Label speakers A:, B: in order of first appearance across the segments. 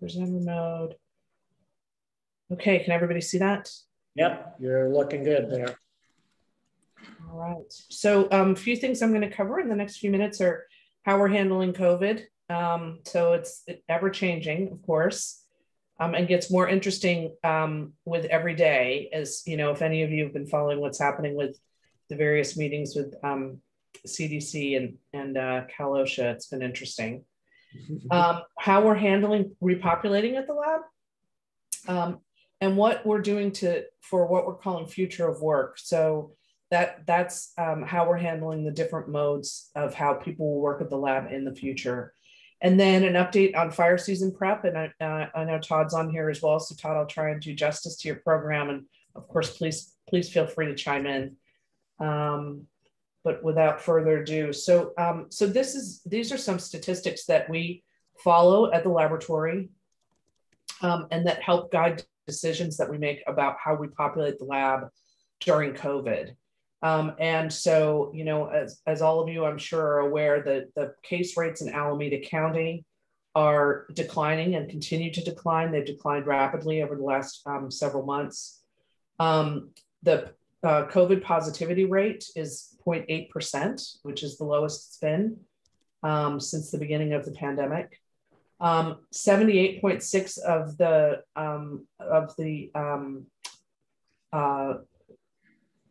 A: presenter mode. Okay, can everybody see that?
B: Yep, you're looking good there.
A: All right. So a few things I'm going to cover in the next few minutes are how we're handling COVID. So it's ever changing, of course, and gets more interesting with every day. As you know, if any of you have been following what's happening with the various meetings with CDC and Cal OSHA, it's been interesting. How we're handling repopulating at the lab, and what we're doing for what we're calling future of work. So that's how we're handling the different modes of how people will work at the lab in the future. And then an update on fire season prep. And I know Todd's on here as well. So Todd, I'll try and do justice to your program. And of course, please feel free to chime in. But without further ado, so these are some statistics that we follow at the laboratory and that help guide decisions that we make about how we populate the lab during COVID. And so, you know, as all of you, I'm sure, are aware that the case rates in Alameda County are declining and continue to decline. They've declined rapidly over the last several months. The COVID positivity rate is 0.8%, which is the lowest it's been since the beginning of the pandemic. 78.6 of the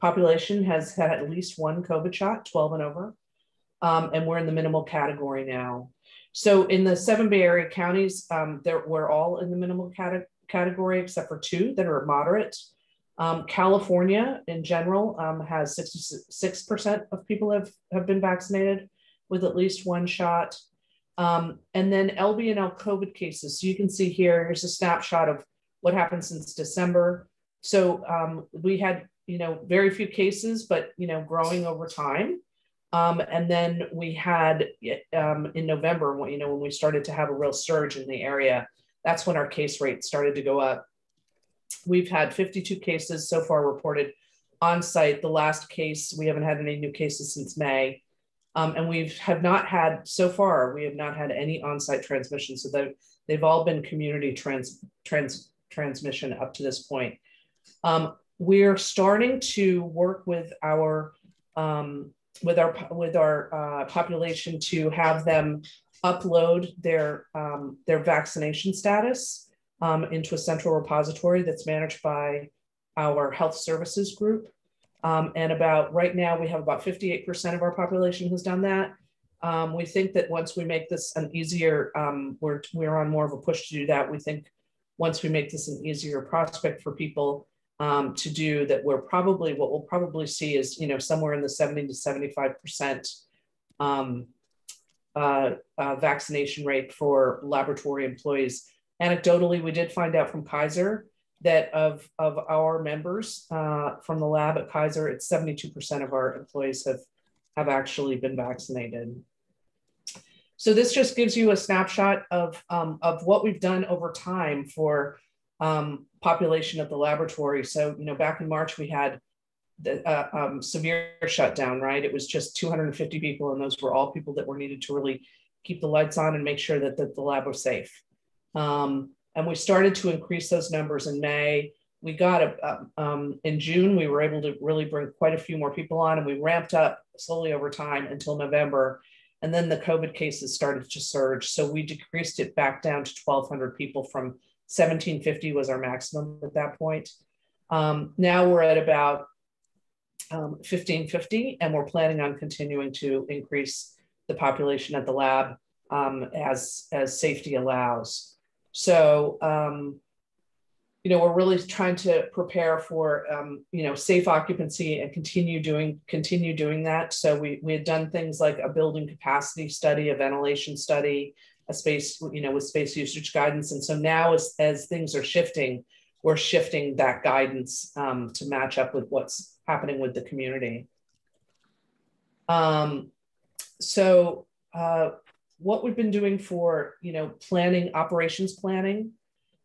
A: population has had at least one COVID shot, 12 and over, and we're in the minimal category now. So in the 7 Bay Area counties, we're all in the minimal category except for 2 that are moderate. California in general has 66% of people have been vaccinated with at least one shot. And then LBNL COVID cases. So you can see here's a snapshot of what happened since December. So we had, you know, very few cases, but, you know, growing over time. And then we had in November, when, you know, when we started to have a real surge in the area, that's when our case rate started to go up. We've had 52 cases so far reported on site. The last case, we haven't had any new cases since May. And we have not had, so far, we have not had any on-site transmission. So they've all been community transmission up to this point. We're starting to work with our population to have them upload their vaccination status into a central repository that's managed by our health services group. And right now we have about 58% of our population has done that. We think that once we make this an easier, we're on more of a push to do that. We think once we make this an easier prospect for people to do that, what we'll probably see is, you know, somewhere in the 70 to 75% vaccination rate for laboratory employees. Anecdotally, we did find out from Kaiser that of our members from the lab at Kaiser, it's 72% of our employees have actually been vaccinated. So this just gives you a snapshot of what we've done over time for population of the laboratory. So, you know, back in March, we had the severe shutdown, right? It was just 250 people, and those were all people that were needed to really keep the lights on and make sure that the lab was safe. And we started to increase those numbers in May. We got in June, we were able to really bring quite a few more people on, and we ramped up slowly over time until November. And then the COVID cases started to surge. So we decreased it back down to 1,200 people from 1,750 was our maximum at that point. Now we're at about 1,550, and we're planning on continuing to increase the population at the lab as safety allows. So, you know, we're really trying to prepare for, you know, safe occupancy and continue doing that. So we had done things like a building capacity study, a ventilation study, a space, you know, with space usage guidance. And so now as things are shifting, we're shifting that guidance to match up with what's happening with the community. What we've been doing for, you know, operations planning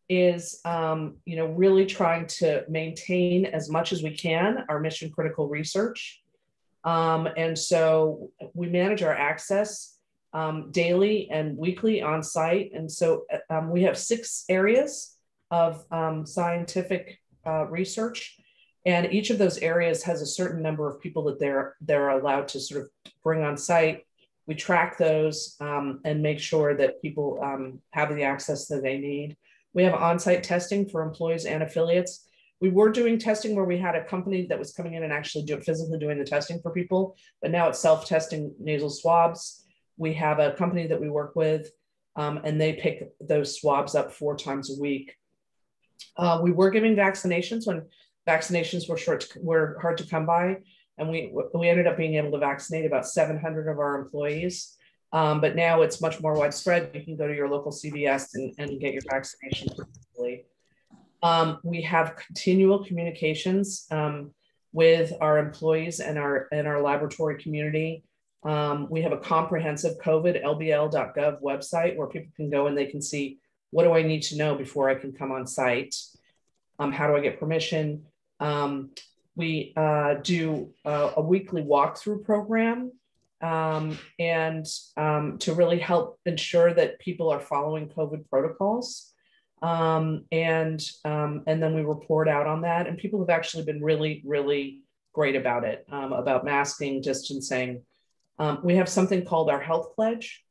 A: is, you know, really trying to maintain as much as we can our mission critical research. And so we manage our access daily and weekly on site. And so we have 6 areas of scientific research. And each of those areas has a certain number of people that they're allowed to sort of bring on site. We track those and make sure that people have the access that they need. We have on-site testing for employees and affiliates. We were doing testing where we had a company that was coming in and actually physically doing the testing for people, but now it's self-testing nasal swabs. We have a company that we work with, and they pick those swabs up 4 times a week. We were giving vaccinations when vaccinations were hard to come by, and we ended up being able to vaccinate about 700 of our employees. But now it's much more widespread. You can go to your local CVS and get your vaccination quickly. We have continual communications with our employees and our laboratory community. We have a comprehensive COVID lbl.gov website where people can go and they can see, what do I need to know before I can come on site? How do I get permission? We do a weekly walkthrough program and to really help ensure that people are following COVID protocols. And then we report out on that. And people have actually been really, really great about it, about masking, distancing. We have something called our health pledge.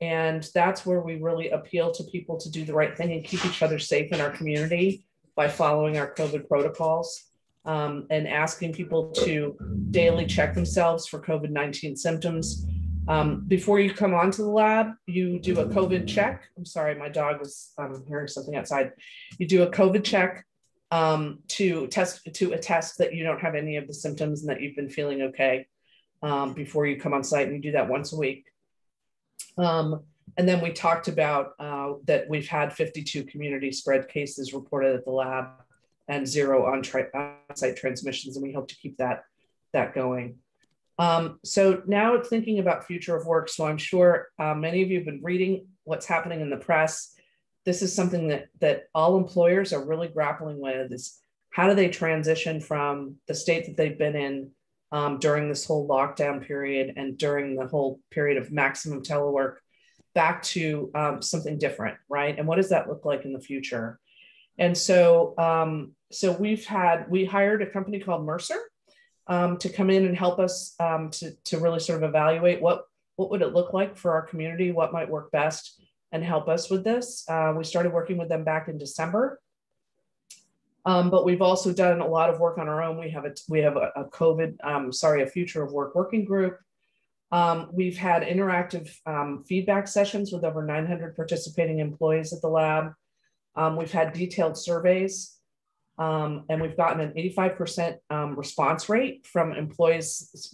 A: And that's where we really appeal to people to do the right thing and keep each other safe in our community by following our COVID protocols, and asking people to daily check themselves for COVID-19 symptoms. Before you come onto the lab, you do a COVID check. I'm sorry, my dog was hearing something outside. You do a COVID check to attest that you don't have any of the symptoms and that you've been feeling okay before you come on site, and you do that once a week. And then we talked about that we've had 52 community spread cases reported at the lab and 0 on-site transmissions, and we hope to keep that going. So now thinking about future of work. So I'm sure many of you have been reading what's happening in the press. This is something that all employers are really grappling with, is how do they transition from the state that they've been in during this whole lockdown period and during the whole period of maximum telework back to something different, right? And what does that look like in the future? And so, we hired a company called Mercer to come in and help us to really sort of evaluate what would it look like for our community, what might work best, and help us with this. We started working with them back in December, but we've also done a lot of work on our own. We have a future of work working group. We've had interactive feedback sessions with over 900 participating employees at the lab. We've had detailed surveys, and we've gotten an 85% response rate from employees,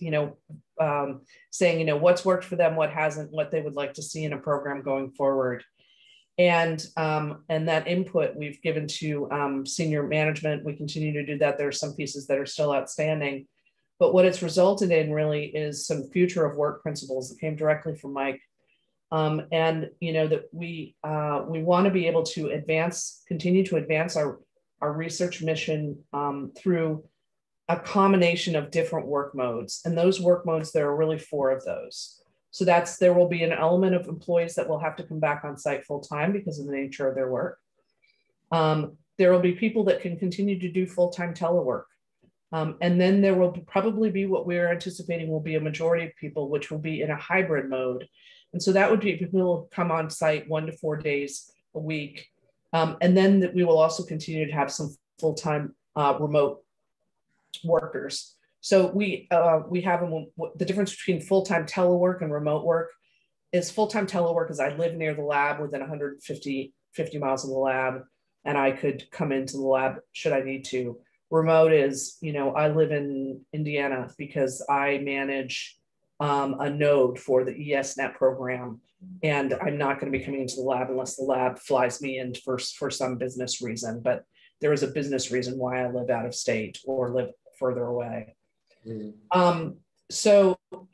A: saying, what's worked for them, what hasn't, what they would like to see in a program going forward. And that input we've given to senior management. We continue to do that. There are some pieces that are still outstanding, but what it's resulted in really is some future of work principles that came directly from Mike. And that we want to be able to continue to advance our research mission through a combination of different work modes. And those work modes, there are really 4 of those. So there will be an element of employees that will have to come back on site full time because of the nature of their work. There will be people that can continue to do full-time telework. And then there will probably be what we're anticipating will be a majority of people, which will be in a hybrid mode. And so that would be people who will come on site 1 to 4 days a week. And then we will also continue to have some full-time remote workers. So we have the difference between full-time telework and remote work is full-time telework is I live near the lab within 150 miles of the lab, and I could come into the lab should I need to. Remote is, I live in Indiana because I manage a node for the ESNet program, and I'm not going to be coming into the lab unless the lab flies me in for some business reason. But there is a business reason why I live out of state or live further away.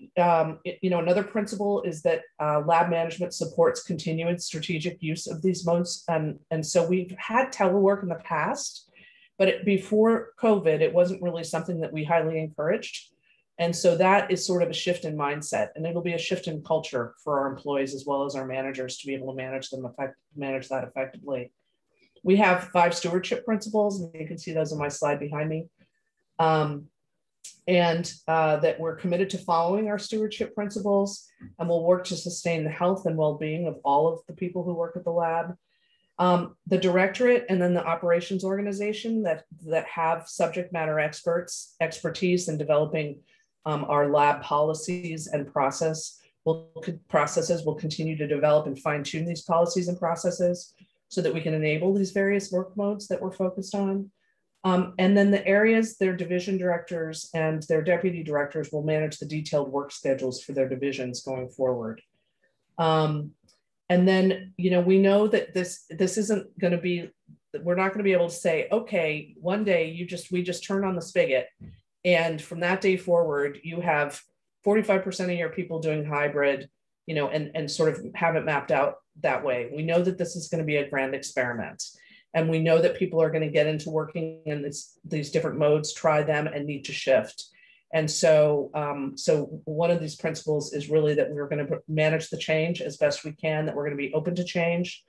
A: Another principle is that lab management supports continued strategic use of these modes. And so we've had telework in the past, but before COVID, it wasn't really something that we highly encouraged. And so that is sort of a shift in mindset, and it'll be a shift in culture for our employees as well as our managers to be able to manage that effectively. We have 5 stewardship principles, and you can see those on my slide behind me. That we're committed to following our stewardship principles, and we'll work to sustain the health and well-being of all of the people who work at the lab. The directorate and then the operations organization that have subject matter expertise in developing our lab policies and processes will continue to develop and fine-tune these policies and processes so that we can enable these various work modes that we're focused on. And then the areas, their division directors and their deputy directors will manage the detailed work schedules for their divisions going forward. And then, we know that this isn't going to be, we're not going to be able to say, okay, one day we just turn on the spigot, and from that day forward, you have 45% of your people doing hybrid, and sort of have it mapped out that way. We know that this is going to be a grand experiment. And we know that people are going to get into working in these different modes, try them, and need to shift. And so, one of these principles is really that we're going to manage the change as best we can, that we're going to be open to change,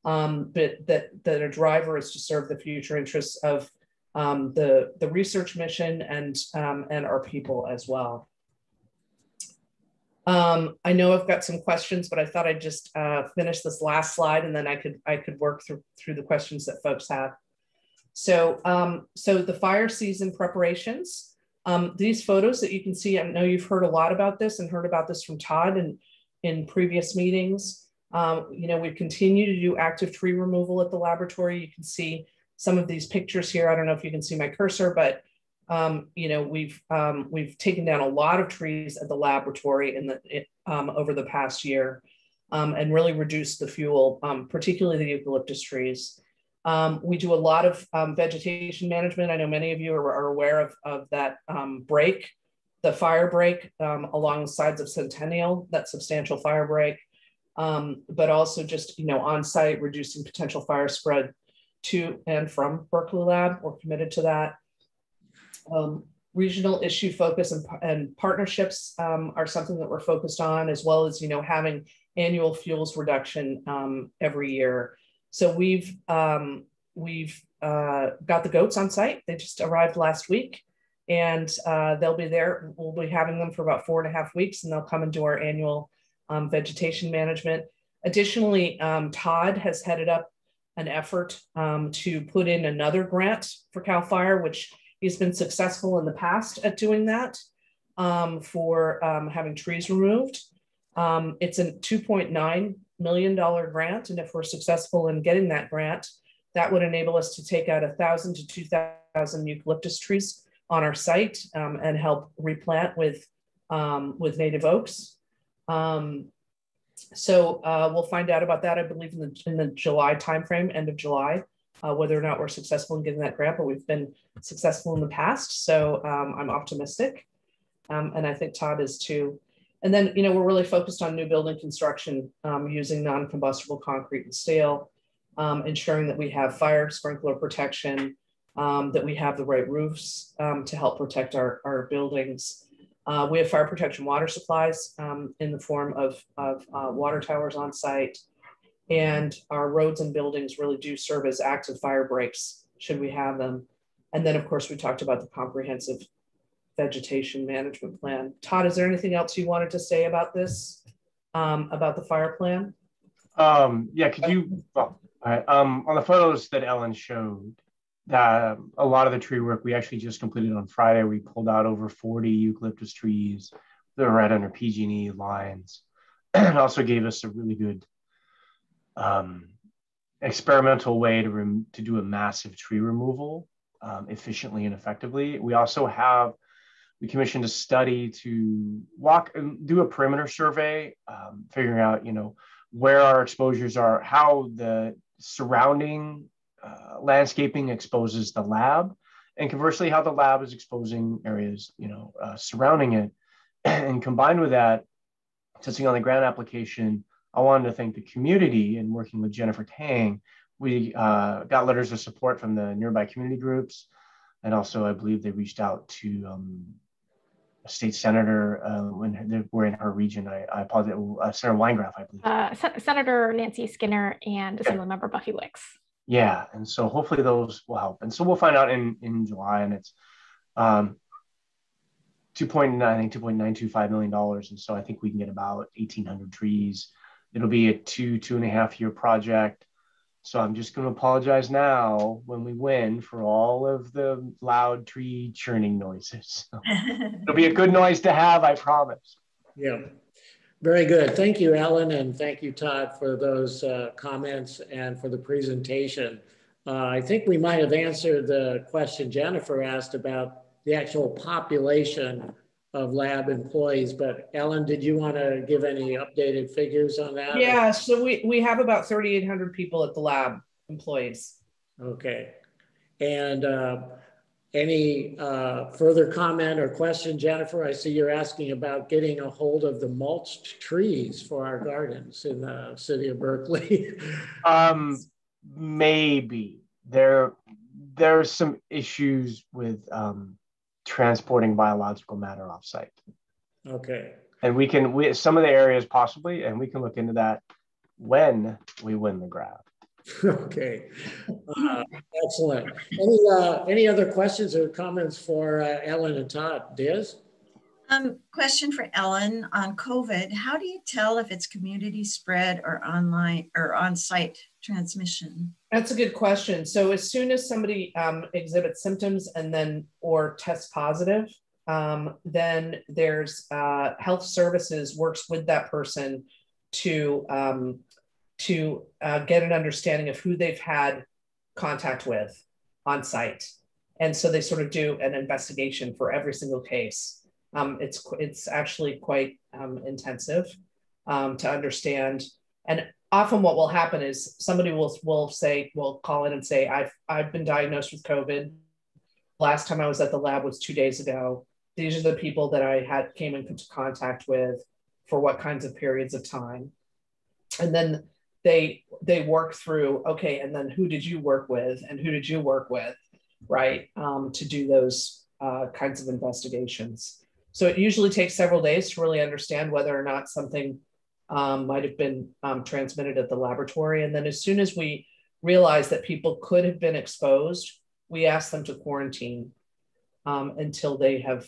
A: but that a driver is to serve the future interests of the research mission and our people as well. I know I've got some questions, but I thought I'd just finish this last slide, and then I could work through the questions that folks have. So the fire season preparations, these photos that you can see, I know you've heard a lot about this and heard about this from Todd in previous meetings. We've continued to do active tree removal at the laboratory. You can see some of these pictures here. I don't know if you can see my cursor, but we've taken down a lot of trees at the laboratory over the past year, and really reduced the fuel, particularly the eucalyptus trees. We do a lot of vegetation management. I know many of you are aware of that break, the fire break along the sides of Centennial, that substantial fire break, but also just on site reducing potential fire spread to and from Berkeley Lab. We're committed to that. Regional issue focus and partnerships are something that we're focused on, as well as having annual fuels reduction every year. So we've got the goats on site. They just arrived last week, and they'll be there. We'll be having them for about 4.5 weeks, and they'll come and do our annual vegetation management. Additionally, Todd has headed up an effort to put in another grant for CAL FIRE, which he's been successful in the past at doing that for having trees removed. It's a $2.9 million grant. And if we're successful in getting that grant, that would enable us to take out 1,000 to 2,000 eucalyptus trees on our site and help replant with native oaks. So we'll find out about that, I believe, in the July timeframe, end of July, whether or not we're successful in getting that grant, but we've been successful in the past. So I'm optimistic. And I think Todd is too. And then, we're really focused on new building construction using non-combustible concrete and steel, ensuring that we have fire sprinkler protection, that we have the right roofs to help protect our buildings. We have fire protection water supplies in the form of water towers on site. And our roads and buildings really do serve as active fire breaks should we have them. And then, of course, we talked about the comprehensive vegetation management plan. Todd, is there anything else you wanted to say about this, about the fire plan?
C: Yeah, could you, on the photos that Ellen showed, that a lot of the tree work we actually just completed on Friday. We pulled out over 40 eucalyptus trees that were right under PG&E lines, and also gave us a really good experimental way to do a massive tree removal efficiently and effectively. We commissioned a study to walk and do a perimeter survey, figuring out, where our exposures are, how the surrounding landscaping exposes the lab, and conversely, how the lab is exposing areas, surrounding it. And combined with that, testing on the grant application, I wanted to thank the community, and working with Jennifer Tang, we got letters of support from the nearby community groups. And also, I believe they reached out to state senator when we're in her region. I apologize. Senator Weingraf, I believe.
D: Senator Nancy Skinner and Assemblymember Buffy Wicks.
C: Yeah, and so hopefully those will help. And so we'll find out in July, and it's $2.925 million. And so I think we can get about 1,800 trees. It'll be a 2.5 year project. So I'm just going to apologize now when we win for all of the loud tree churning noises. So it'll be a good noise to have, I promise.
B: Yeah, very good. Thank you, Ellen, and thank you, Todd, for those comments and for the presentation. I think we might have answered the question Jennifer asked about the actual population of lab employees, but Ellen, did you want to give any updated figures on that?
A: Yeah, so we have about 3,800 people at the lab, employees.
B: Okay, and any further comment or question, Jennifer? I see you're asking about getting a hold of the mulched trees for our gardens in the city of Berkeley.
C: Maybe there's some issues with transporting biological matter offsite.
B: Okay.
C: And we some of the areas possibly, and we can look into that when we win the grab.
B: Okay. Excellent. Any other questions or comments for Ellen and Todd? Diz?
E: Question for Ellen on COVID. How do you tell if it's community spread or online or on-site transmission?
A: That's a good question. So as soon as somebody exhibits symptoms and then or tests positive, then there's health services works with that person to get an understanding of who they've had contact with on site. And so they sort of do an investigation for every single case. It's actually quite intensive to understand. And often what will happen is somebody will call in and say, I've been diagnosed with COVID. Last time I was at the lab was 2 days ago. These are the people that I came into contact with for what kinds of periods of time. And then they work through, okay, and then who did you work with and who did you work with, right? To do those kinds of investigations. So it usually takes several days to really understand whether or not something might have been transmitted at the laboratory. And then as soon as we realize that people could have been exposed, we ask them to quarantine until they have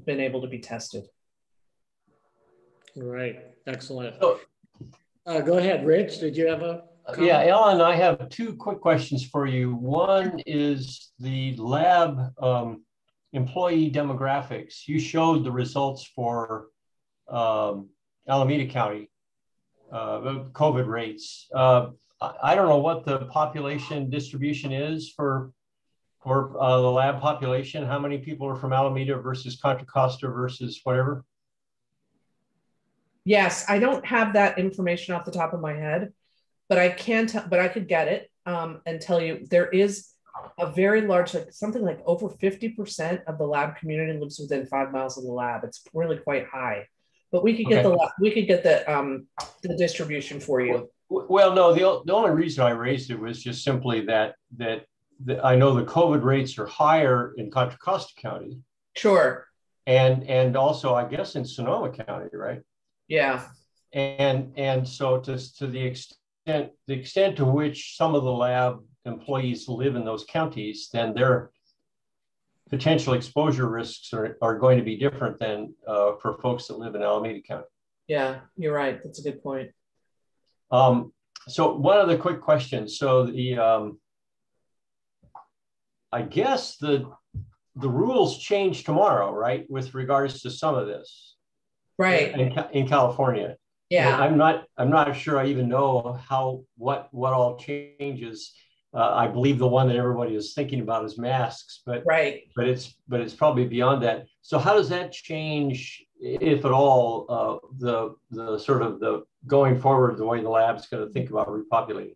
A: been able to be tested.
B: All right, excellent. Go ahead, Rich, did you have a comment?
F: Yeah, Ellen, I have two quick questions for you. One is the lab employee demographics. You showed the results for Alameda County, COVID rates. I don't know what the population distribution is for the lab population. How many people are from Alameda versus Contra Costa versus whatever?
A: Yes, I don't have that information off the top of my head, but I can tell, but I could get it and tell you there is a very large, like something like over 50% of the lab community lives within 5 miles of the lab. It's really quite high, but we could get the distribution for you.
F: Well, no, the only reason I raised it was just simply that I know the COVID rates are higher in Contra Costa County.
A: Sure.
F: And also, I guess, in Sonoma County, right?
A: Yeah.
F: And so to the extent to which some of the lab employees live in those counties, then their potential exposure risks are going to be different than for folks that live in Alameda County.
A: Yeah, you're right. That's a good point.
F: So one other quick question. So I guess the rules change tomorrow, right? With regards to some of this.
A: Right.
F: In California.
A: Yeah.
F: And I'm not sure I even know what all changes. I believe the one that everybody is thinking about is masks, but
A: right.
F: But it's probably beyond that. So how does that change, if at all, the sort of the going forward, the way the lab's going to think about repopulating?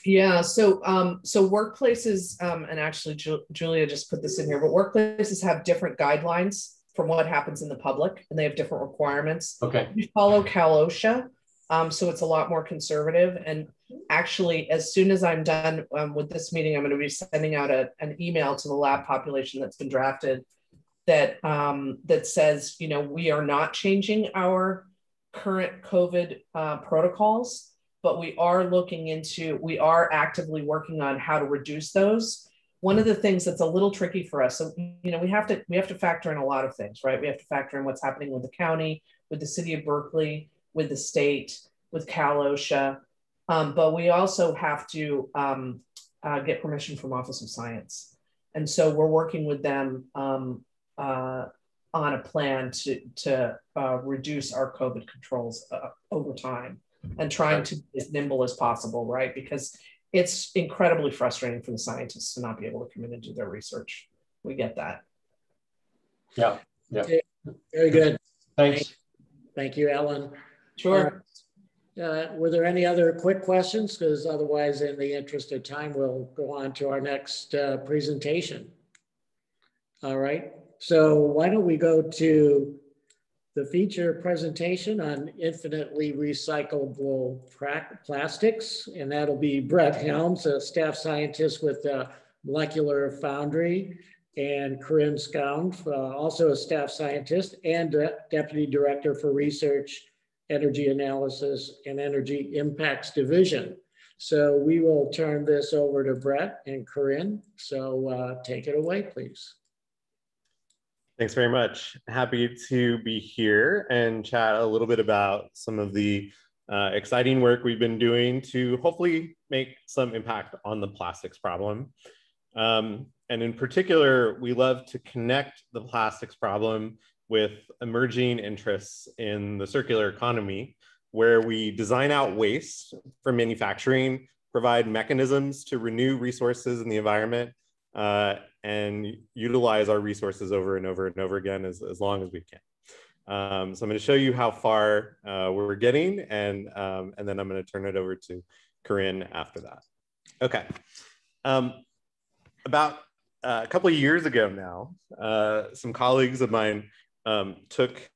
A: Yeah. So workplaces, and actually Julia just put this in here, but workplaces have different guidelines from what happens in the public, and they have different requirements.
F: Okay.
A: We follow Cal OSHA, so it's a lot more conservative. And actually, as soon as I'm done with this meeting, I'm going to be sending out an email to the lab population that's been drafted that that says, you know, we are not changing our current COVID protocols, but we are actively working on how to reduce those. One of the things that's a little tricky for us, so, you know, we have to factor in a lot of things, right? We have to factor in what's happening with the county, with the city of Berkeley, with the state, with Cal OSHA, but we also have to get permission from Office of Science. And so we're working with them on a plan to reduce our COVID controls over time, and trying to be as nimble as possible, right? Because it's incredibly frustrating for the scientists to not be able to come in and do their research. We get that.
F: Yeah, yeah.
B: Okay. Very good.
F: Thanks.
B: Thank you, Ellen.
A: Sure.
B: Were there any other quick questions? Because otherwise, in the interest of time, we'll go on to our next presentation. All right. So why don't we go to the feature presentation on infinitely recyclable plastics, and that'll be Brett Helms, a staff scientist with Molecular Foundry, and Corinne Scound, also a staff scientist and Deputy Director for Research, Energy Analysis, and Energy Impacts Division. So we will turn this over to Brett and Corinne. So take it away, please.
G: Thanks very much. Happy to be here and chat a little bit about some of the exciting work we've been doing to hopefully make some impact on the plastics problem. And in particular, we love to connect the plastics problem with emerging interests in the circular economy, where we design out waste from manufacturing, provide mechanisms to renew resources in the environment, and utilize our resources over and over and over again as long as we can. So I'm going to show you how far we're getting, and then I'm going to turn it over to Corinne after that. Okay. About a couple of years ago now, some colleagues of mine took,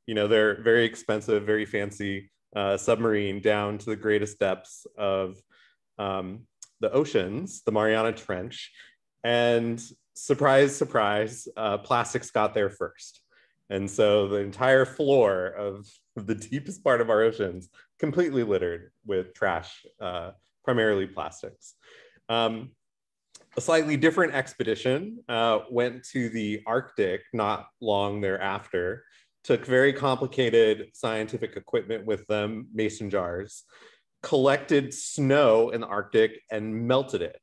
G: you know, their very expensive, very fancy submarine down to the greatest depths of the oceans, the Mariana Trench. And surprise, surprise, plastics got there first. And so the entire floor of the deepest part of our oceans completely littered with trash, primarily plastics. A slightly different expedition went to the Arctic not long thereafter, took very complicated scientific equipment with them, mason jars, collected snow in the Arctic and melted it.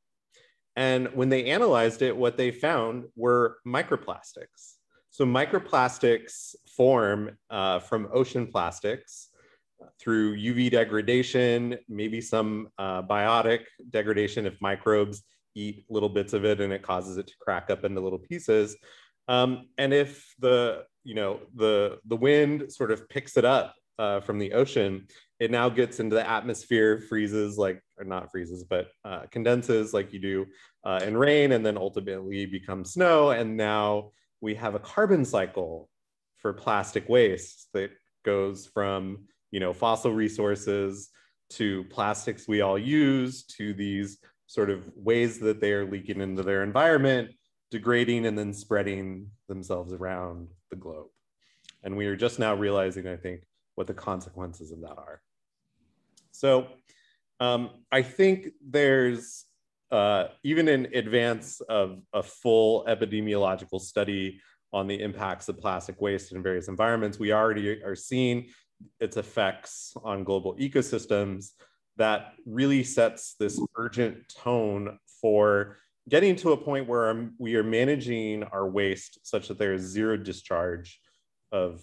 G: And when they analyzed it, what they found were microplastics. So microplastics form from ocean plastics through UV degradation, maybe some biotic degradation if microbes eat little bits of it and it causes it to crack up into little pieces. And if the wind sort of picks it up from the ocean, it now gets into the atmosphere, freezes like, or not freezes, but condenses like you do in rain, and then ultimately becomes snow. And now we have a carbon cycle for plastic waste that goes from, you know, fossil resources to plastics we all use, to these sort of ways that they are leaking into their environment, degrading and then spreading themselves around the globe. And we are just now realizing, I think, what the consequences of that are. So I think there's, even in advance of a full epidemiological study on the impacts of plastic waste in various environments, we already are seeing its effects on global ecosystems that really sets this urgent tone for getting to a point where we are managing our waste such that there is zero discharge of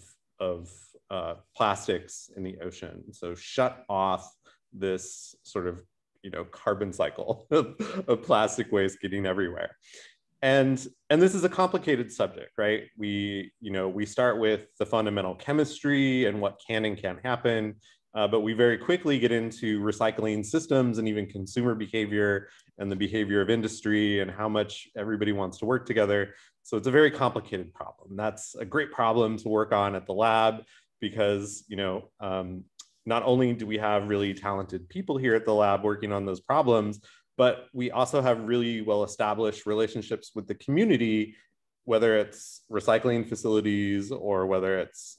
G: plastics in the ocean. So shut off this sort of, you know, carbon cycle of plastic waste getting everywhere. And this is a complicated subject, right? We start with the fundamental chemistry and what can and can't happen, but we very quickly get into recycling systems and even consumer behavior and the behavior of industry and how much everybody wants to work together. So it's a very complicated problem. That's a great problem to work on at the lab because, you know, not only do we have really talented people here at the lab working on those problems, but we also have really well-established relationships with the community whether it's recycling facilities or whether it's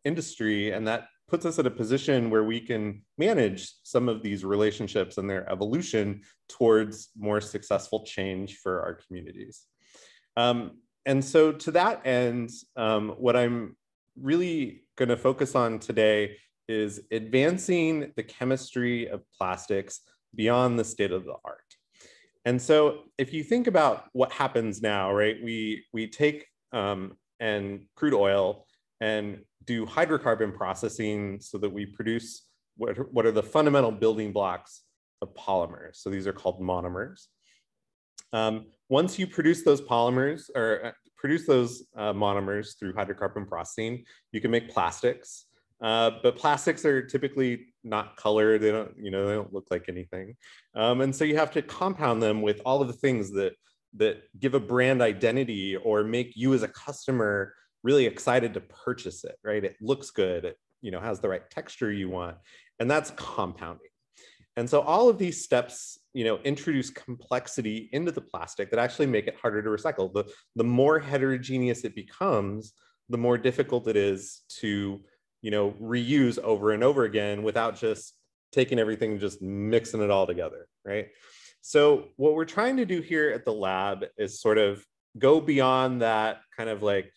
G: industry, and that puts us at a position where we can manage some of these relationships and their evolution towards more successful change for our communities. And so to that end, what I'm really going to focus on today is advancing the chemistry of plastics beyond the state of the art. And so if you think about what happens now, right, we take and crude oil and do hydrocarbon processing so that we produce what are the fundamental building blocks of polymers. So these are called monomers. Once you produce those polymers or produce those monomers through hydrocarbon processing, you can make plastics. But plastics are typically not colored. They don't, they don't look like anything. And so you have to compound them with all of the things that give a brand identity or make you as a customer really excited to purchase it, right? It looks good, it has the right texture you want, and that's compounding. And so all of these steps, introduce complexity into the plastic that actually make it harder to recycle. The more heterogeneous it becomes, the more difficult it is to, reuse over and over again without just taking everything and just mixing it all together, right? So what we're trying to do here at the lab is sort of go beyond that kind of like,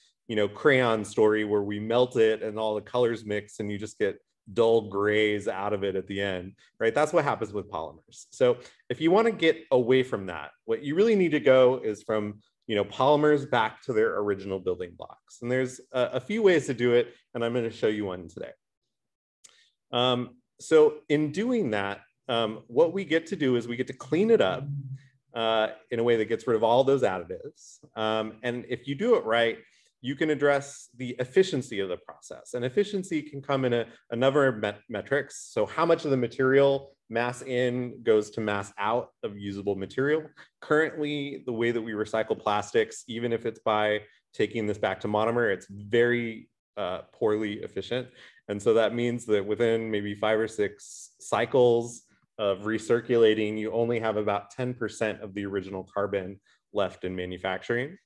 G: crayon story where we melt it and all the colors mix and you just get dull grays out of it at the end, right? That's what happens with polymers. So if you want to get away from that, what you really need to go is from, polymers back to their original building blocks. And there's a few ways to do it, and I'm going to show you one today. So in doing that, what we get to do is we get to clean it up in a way that gets rid of all those additives. And if you do it right, you can address the efficiency of the process. And efficiency can come in a number of metrics. So how much of the material mass in goes to mass out of usable material. Currently, the way that we recycle plastics, even if it's by taking this back to monomer, it's very poorly efficient. And so that means that within maybe 5 or 6 cycles of recirculating, you only have about 10% of the original carbon left in manufacturing.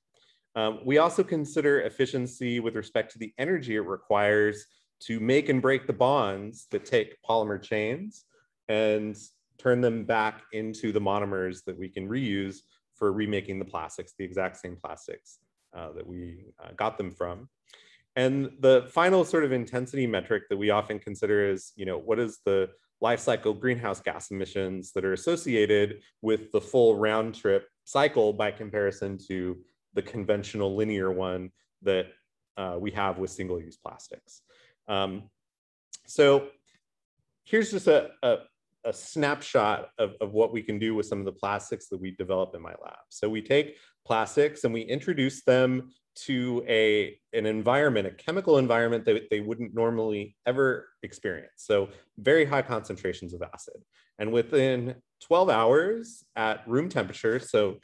G: We also consider efficiency with respect to the energy it requires to make and break the bonds that take polymer chains and turn them back into the monomers that we can reuse for remaking the plastics, the exact same plastics that we got them from. And the final sort of intensity metric that we often consider is, what is the life cycle greenhouse gas emissions that are associated with the full round trip cycle by comparison to the conventional linear one that we have with single-use plastics. So here's just a snapshot of what we can do with some of the plastics that we develop in my lab. So we take plastics and we introduce them to an environment, a chemical environment that they wouldn't normally ever experience. So very high concentrations of acid. And within 12 hours at room temperature, so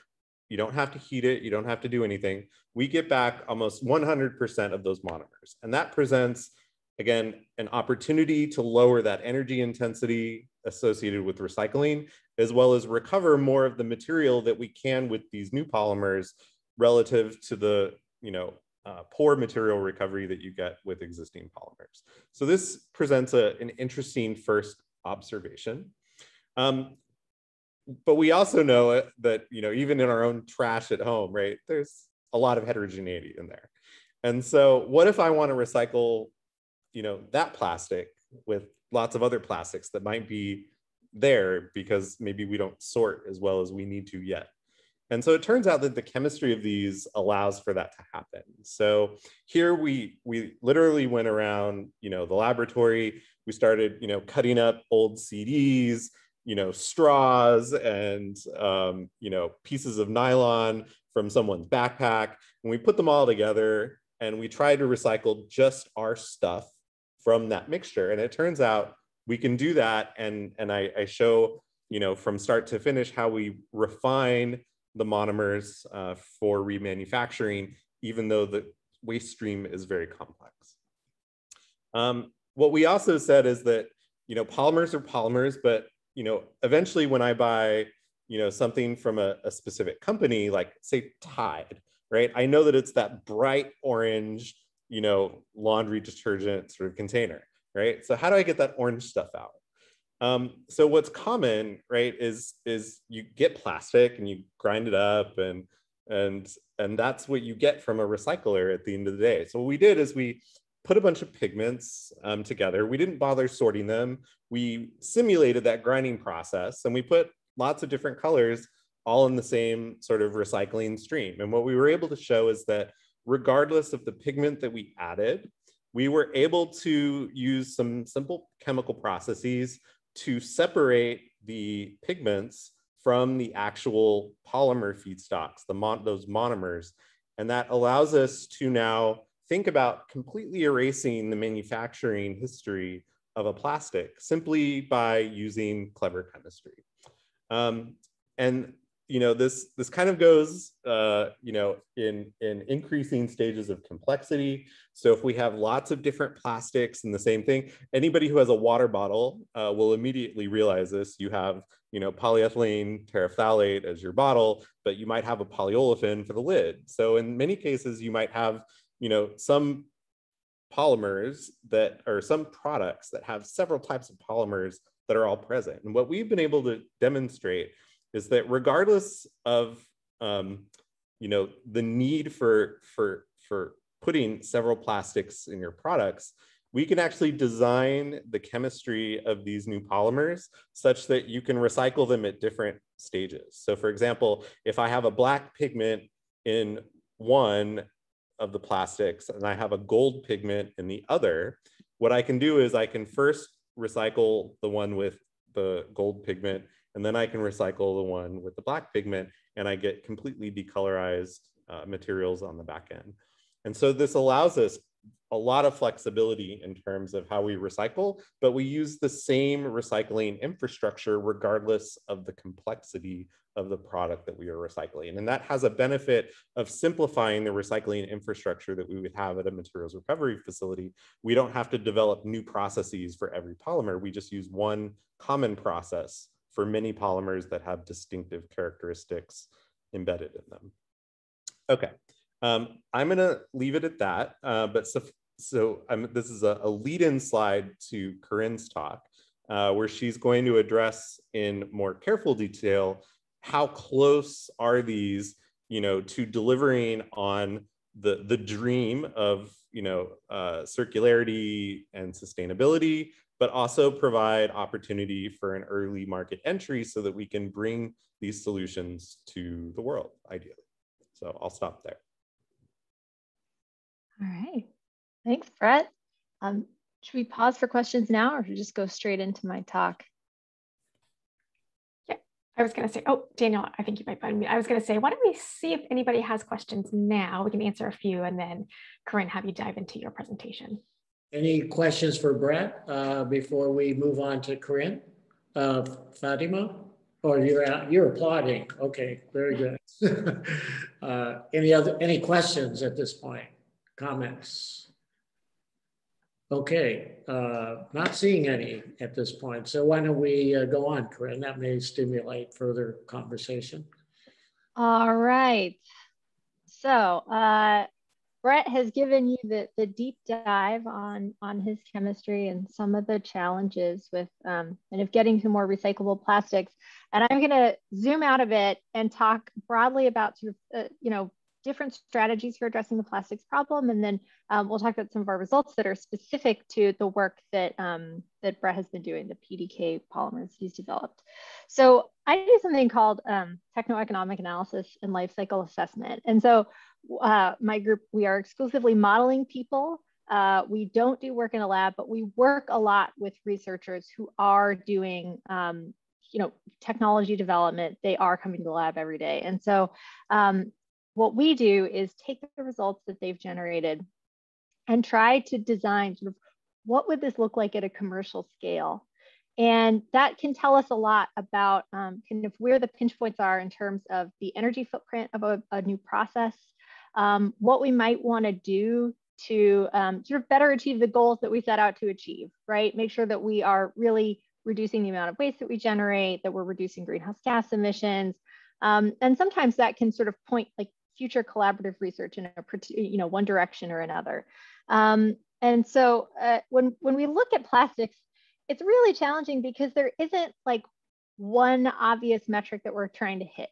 G: you don't have to heat it, you don't have to do anything, we get back almost 100% of those monomers. And that presents, again, an opportunity to lower that energy intensity associated with recycling, as well as recover more of the material that we can with these new polymers relative to the poor material recovery that you get with existing polymers. So this presents an interesting first observation. But we also know that, even in our own trash at home, right, there's a lot of heterogeneity in there. And so what if I want to recycle, that plastic with lots of other plastics that might be there because maybe we don't sort as well as we need to yet? And so it turns out that the chemistry of these allows for that to happen. So here we literally went around, the laboratory, we started, cutting up old CDs, straws and, pieces of nylon from someone's backpack. And we put them all together and we tried to recycle just our stuff from that mixture. And it turns out we can do that. And I show, from start to finish how we refine the monomers for remanufacturing, even though the waste stream is very complex. What we also said is that, polymers are polymers, but eventually when I buy, something from a specific company, like say Tide, right? I know that it's that bright orange, laundry detergent sort of container, right? So how do I get that orange stuff out? So what's common, right, is you get plastic and you grind it up, and that's what you get from a recycler at the end of the day. So what we did is we put a bunch of pigments together. We didn't bother sorting them. We simulated that grinding process, and we put lots of different colors all in the same sort of recycling stream. And what we were able to show is that regardless of the pigment that we added, we were able to use some simple chemical processes to separate the pigments from the actual polymer feedstocks, those monomers. And that allows us to now think about completely erasing the manufacturing history of a plastic simply by using clever chemistry. And this kind of goes in increasing stages of complexity. So if we have lots of different plastics in the same thing, anybody who has a water bottle will immediately realize this. You have polyethylene terephthalate as your bottle, but you might have a polyolefin for the lid. So in many cases, you might have some polymers that are some products that have several types of polymers that are all present. And what we've been able to demonstrate is that regardless of the need for putting several plastics in your products, we can actually design the chemistry of these new polymers such that you can recycle them at different stages. So for example, if I have a black pigment in one of the plastics and I have a gold pigment in the other, what I can do is I can first recycle the one with the gold pigment, and then I can recycle the one with the black pigment, and I get completely decolorized materials on the back end. And so this allows us a lot of flexibility in terms of how we recycle, but we use the same recycling infrastructure regardless of the complexity of the product that we are recycling. And that has a benefit of simplifying the recycling infrastructure that we would have at a materials recovery facility. We don't have to develop new processes for every polymer. We just use one common process for many polymers that have distinctive characteristics embedded in them. Okay, I'm gonna leave it at that, but this is a lead-in slide to Corinne's talk, where she's going to address in more careful detail how close are these, to delivering on the dream of, circularity and sustainability, but also provide opportunity for an early market entry so that we can bring these solutions to the world, ideally. So I'll stop there.
D: All right. Thanks, Brett. Should we pause for questions now, or should we just go straight into my talk? Yeah, I was going to say, oh, Daniel, I think you might find me. I was going to say, why don't we see if anybody has questions now? We can answer a few, and then Corinne, have you dive into your presentation.
B: Any questions for Brett before we move on to Corinne? Fatima? Or you're applauding. Okay, very good. Any questions at this point? Comments? Okay, not seeing any at this point. So why don't we go on, Corinne? That may stimulate further conversation.
D: All right. So Brett has given you the deep dive on his chemistry and some of the challenges with kind of getting to more recyclable plastics. And I'm going to zoom out a bit and talk broadly about sort of, different strategies for addressing the plastics problem. And then we'll talk about some of our results that are specific to the work that, that Brett has been doing, the PDK polymers he's developed. So I do something called techno-economic analysis and life cycle assessment. And so my group, we are exclusively modeling people. We don't do work in a lab, but we work a lot with researchers who are doing technology development. They are coming to the lab every day. And so what we do is take the results that they've generated and try to design sort of what would this look like at a commercial scale. And that can tell us a lot about kind of where the pinch points are in terms of the energy footprint of a new process, what we might want to do to sort of better achieve the goals that we set out to achieve, right? Make sure that we are really reducing the amount of waste that we generate, that we're reducing greenhouse gas emissions. And sometimes that can sort of point like future collaborative research in a one direction or another. And so when we look at plastics, it's really challenging because there isn't like one obvious metric that we're trying to hit.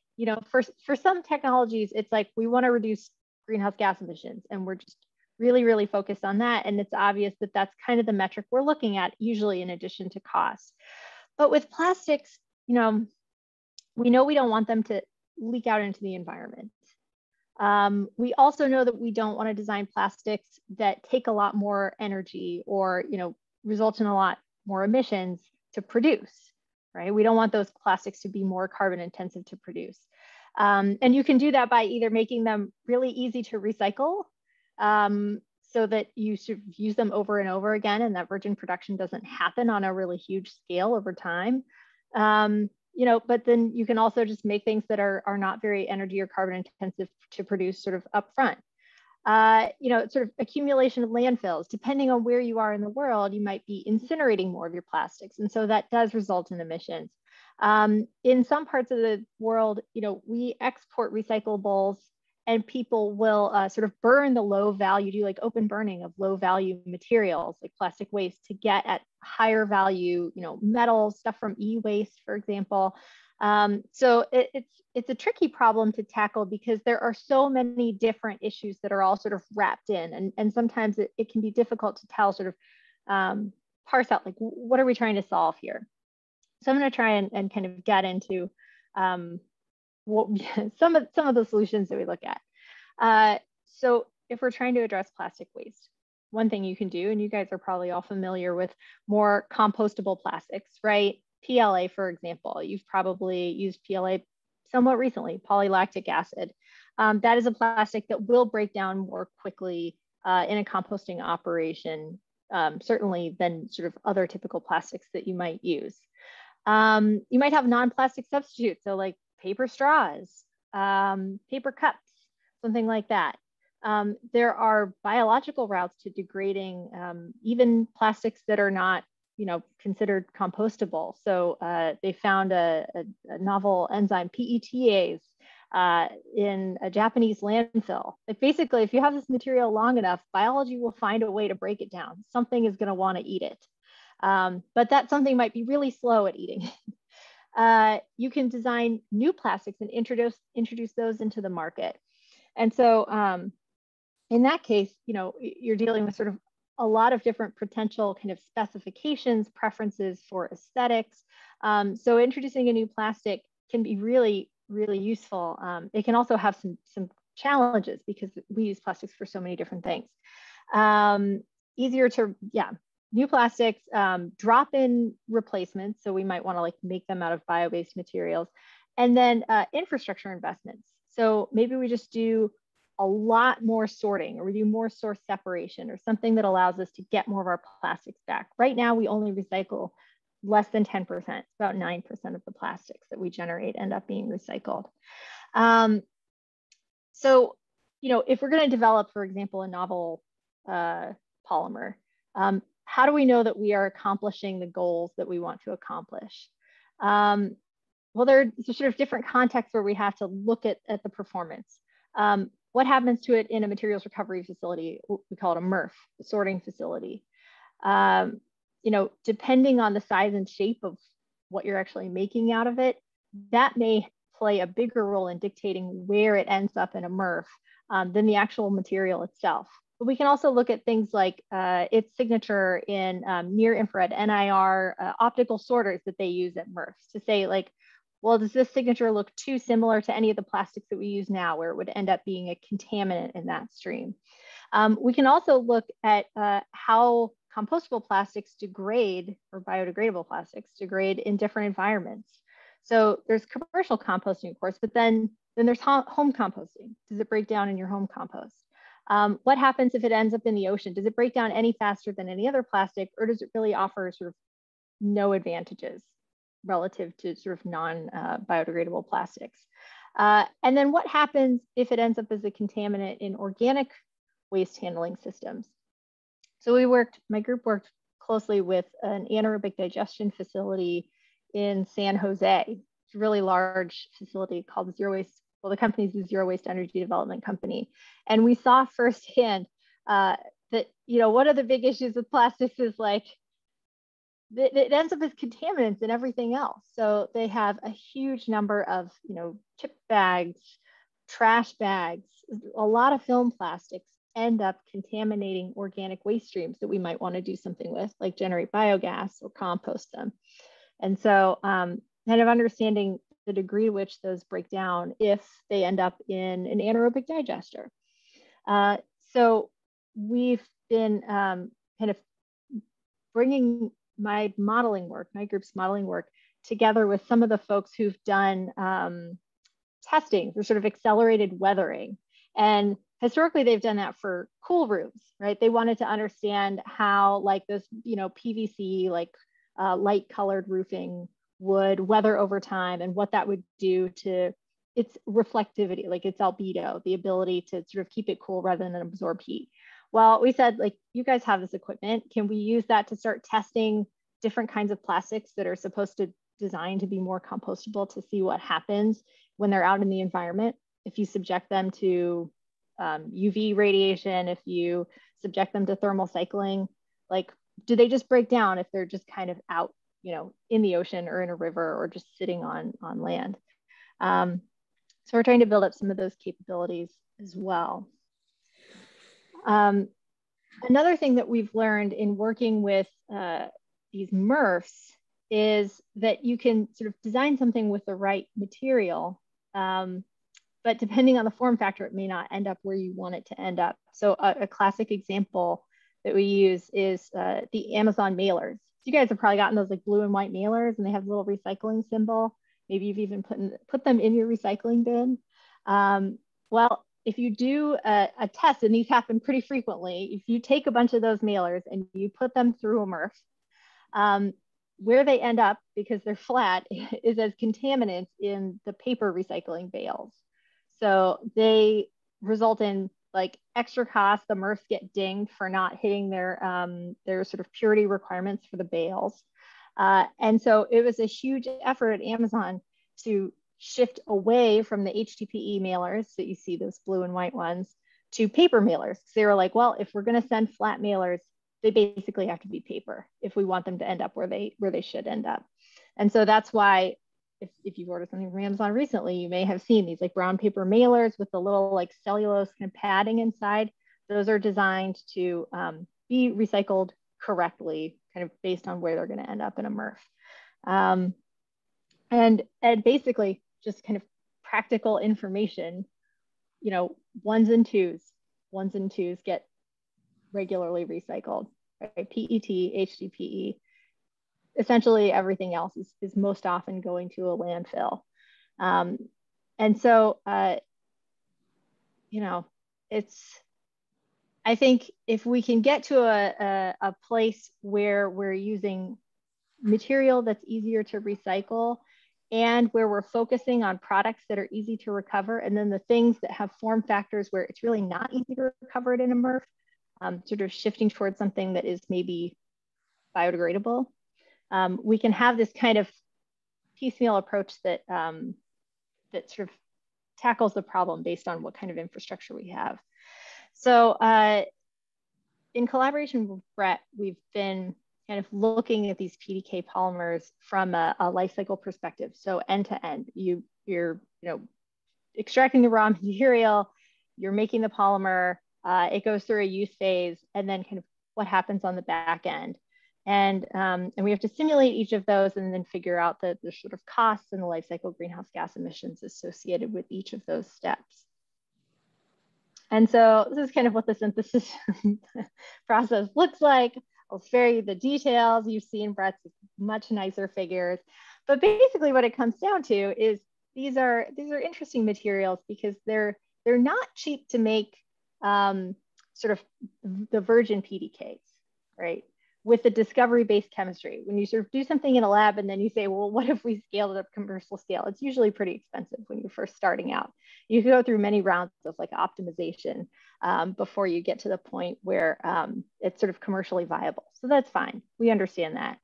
D: For some technologies, it's like we want to reduce greenhouse gas emissions, and we're just really, really focused on that. And it's obvious that that's kind of the metric we're looking at, usually in addition to cost. But with plastics, we know we don't want them to leak out into the environment. We also know that we don't want to design plastics that take a lot more energy or, result in a lot more emissions to produce, right? We don't want those plastics to be more carbon intensive to produce. And you can do that by either making them really easy to recycle, so that you should use them over and over again, and that virgin production doesn't happen on a really huge scale over time. But then you can also just make things that are not very energy or carbon intensive to produce sort of upfront. Sort of accumulation of landfills, depending on where you are in the world, you might be incinerating more of your plastics. And so that does result in emissions. In some parts of the world, we export recyclables, and people will sort of burn the low value, do like open burning of low value materials like plastic waste to get at higher value, metals, stuff from e-waste, for example. So it's a tricky problem to tackle because there are so many different issues that are all sort of wrapped in, and sometimes it can be difficult to tell, sort of parse out like what are we trying to solve here. So I'm going to try and kind of get into some of the solutions that we look at. So if we're trying to address plastic waste, one thing you can do, and you guys are probably all familiar with more compostable plastics, right? PLA, for example, you've probably used PLA somewhat recently, polylactic acid. That is a plastic that will break down more quickly in a composting operation, certainly than sort of other typical plastics that you might use. You might have non-plastic substitutes, so like paper straws, paper cups, something like that. There are biological routes to degrading even plastics that are not, considered compostable. So they found a novel enzyme, PETase, in a Japanese landfill. Like basically, if you have this material long enough, biology will find a way to break it down. Something is going to want to eat it. But that something might be really slow at eating. You can design new plastics and introduce those into the market. And so in that case, you're dealing with sort of a lot of different potential kind of specifications, preferences for aesthetics. So introducing a new plastic can be really, really useful. It can also have some challenges because we use plastics for so many different things. New plastics, drop-in replacements. So we might want to like make them out of bio-based materials, and then infrastructure investments. So maybe we just do a lot more sorting, or we do more source separation, or something that allows us to get more of our plastics back. Right now, we only recycle less than 10%, about 9% of the plastics that we generate end up being recycled. So, if we're going to develop, for example, a novel polymer, how do we know that we are accomplishing the goals that we want to accomplish? Well, there's sort of different contexts where we have to look at the performance. What happens to it in a materials recovery facility? We call it a MRF, a sorting facility. Depending on the size and shape of what you're actually making out of it, that may play a bigger role in dictating where it ends up in a MRF than the actual material itself. But we can also look at things like its signature in near infrared NIR optical sorters that they use at MRFs to say like, well, does this signature look too similar to any of the plastics that we use now, where it would end up being a contaminant in that stream? We can also look at how compostable plastics degrade, or biodegradable plastics degrade in different environments. So there's commercial composting, of course, but then there's home composting. Does it break down in your home compost? What happens if it ends up in the ocean? Does it break down any faster than any other plastic, or does it really offer sort of no advantages relative to sort of non-biodegradable plastics? And then what happens if it ends up as a contaminant in organic waste handling systems? So my group worked closely with an anaerobic digestion facility in San Jose. It's a really large facility called Zero Waste. Well, the company's the Zero Waste Energy Development Company. And we saw firsthand that, one of the big issues with plastics is like, it ends up as contaminants and everything else. So they have a huge number of, chip bags, trash bags, a lot of film plastics end up contaminating organic waste streams that we might want to do something with, like generate biogas or compost them. And so kind of understanding the degree to which those break down if they end up in an anaerobic digester. So we've been kind of bringing my group's modeling work together with some of the folks who've done testing for sort of accelerated weathering. And historically, they've done that for cool rooms, right? They wanted to understand how like those, PVC, like light colored roofing would weather over time and what that would do to its reflectivity, like its albedo, the ability to sort of keep it cool rather than absorb heat. Well, we said, like, you guys have this equipment. Can we use that to start testing different kinds of plastics that are supposed to design to be more compostable to see what happens when they're out in the environment? If you subject them to UV radiation, if you subject them to thermal cycling, like, do they just break down if they're just kind of out, in the ocean or in a river or just sitting on land? So we're trying to build up some of those capabilities as well. Another thing that we've learned in working with these MRFs is that you can sort of design something with the right material, but depending on the form factor, it may not end up where you want it to end up. So a classic example that we use is the Amazon mailers. So you guys have probably gotten those like blue and white mailers, and they have a little recycling symbol. Maybe you've even put them in your recycling bin. Well, if you do a test, and these happen pretty frequently, if you take a bunch of those mailers and you put them through a MRF, where they end up, because they're flat, is as contaminants in the paper recycling bales. So they result in like extra costs. The MRFs get dinged for not hitting their sort of purity requirements for the bales. And so it was a huge effort at Amazon to shift away from the HDPE mailers that you see, those blue and white ones, to paper mailers. So they were like, well, if we're going to send flat mailers, they basically have to be paper if we want them to end up where they should end up. And so that's why if you've ordered something from Amazon recently, you may have seen these like brown paper mailers with the little like cellulose kind of padding inside. Those are designed to be recycled correctly, kind of based on where they're going to end up in a MRF. And basically just kind of practical information, ones and twos get regularly recycled, right? PET, HDPE, essentially everything else is most often going to a landfill. And so, I think if we can get to a place where we're using material that's easier to recycle, and where we're focusing on products that are easy to recover, and then the things that have form factors where it's really not easy to recover it in a MRF, sort of shifting towards something that is maybe biodegradable, we can have this kind of piecemeal approach that that sort of tackles the problem based on what kind of infrastructure we have. So in collaboration with Brett, we've been kind of looking at these PDK polymers from a life cycle perspective. So end to end, you're extracting the raw material, you're making the polymer, it goes through a use phase, and then kind of what happens on the back end. And we have to simulate each of those and then figure out the sort of costs and the life cycle greenhouse gas emissions associated with each of those steps. And so this is kind of what the synthesis process looks like. I'll spare you the details. You've seen Brett's much nicer figures. But basically what it comes down to is these are interesting materials because they're not cheap to make sort of the virgin PDKs, right? With the discovery-based chemistry. When you sort of do something in a lab and then you say, well, what if we scaled it up commercial scale? It's usually pretty expensive when you're first starting out. You go through many rounds of like optimization before you get to the point where it's sort of commercially viable. So that's fine. We understand that.